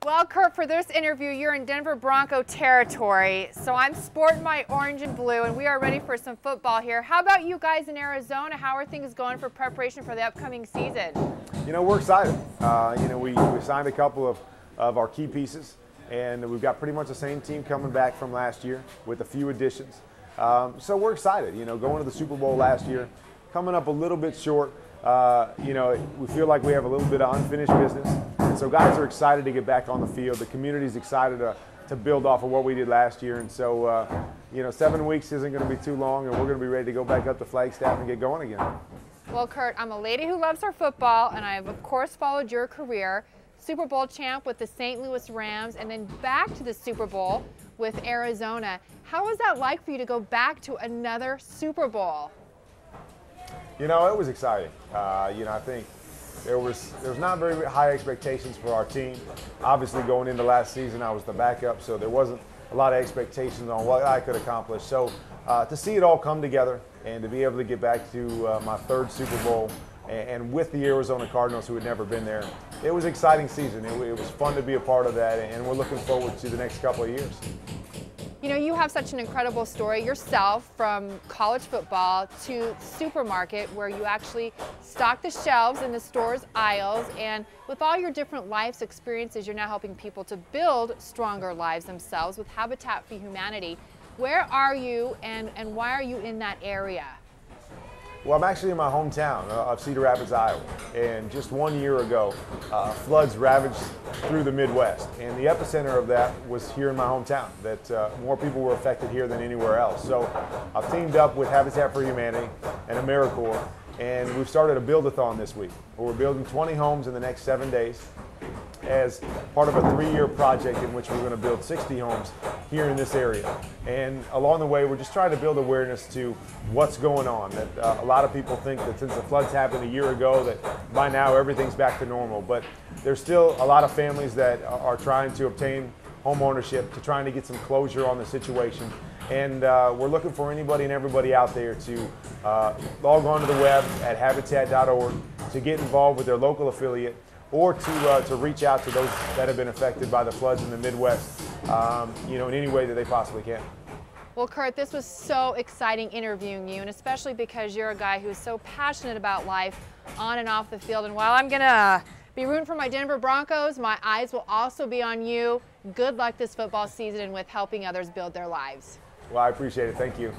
Well, Kurt, for this interview, you're in Denver Bronco territory, so I'm sporting my orange and blue, and we are ready for some football here. How about you guys in Arizona? How are things going for preparation for the upcoming season? You know, we're excited. We signed a couple of our key pieces, and we've got pretty much the same team coming back from last year with a few additions. So we're excited. You know, going to the Super Bowl last year, coming up a little bit short. We feel like we have a little bit of unfinished business. And so guys are excited to get back on the field. The community's excited to build off of what we did last year. And so, 7 weeks isn't going to be too long, and we're going to be ready to go back up to Flagstaff and get going again. Well, Kurt, I'm a lady who loves her football, and I have, of course, followed your career. Super Bowl champ with the St. Louis Rams, and then back to the Super Bowl with Arizona. How was that like for you to go back to another Super Bowl? You know, it was exciting. I think there was not very high expectations for our team. Obviously, going into last season, I was the backup, so there wasn't a lot of expectations on what I could accomplish. So to see it all come together and to be able to get back to my third Super Bowl and with the Arizona Cardinals, who had never been there, it was an exciting season. It was fun to be a part of that, and we're looking forward to the next couple of years. You know, you have such an incredible story yourself, from college football to supermarket, where you actually stock the shelves in the store's aisles, and with all your different life's experiences, you're now helping people to build stronger lives themselves with Habitat for Humanity. Where are you, and why are you in that area? Well, I'm actually in my hometown of Cedar Rapids, Iowa, and just 1 year ago, floods ravaged through the Midwest, and the epicenter of that was here in my hometown, that more people were affected here than anywhere else. So I've teamed up with Habitat for Humanity and AmeriCorps, and we've started a build-a-thon this week, where we're building 20 homes in the next 7 days as part of a 3-year project in which we're going to build 60 homes here in this area. And along the way, we're just trying to build awareness to what's going on. That a lot of people think that since the floods happened a year ago, that by now everything's back to normal. But there's still a lot of families that are trying to obtain home ownership, to trying to get some closure on the situation. And we're looking for anybody and everybody out there to log on to the web at habitat.org to get involved with their local affiliate, or to reach out to those that have been affected by the floods in the Midwest, in any way that they possibly can. Well, Kurt, this was so exciting interviewing you, and especially because you're a guy who's so passionate about life on and off the field. And while I'm going to be rooting for my Denver Broncos, my eyes will also be on you. Good luck this football season and with helping others build their lives. Well, I appreciate it. Thank you.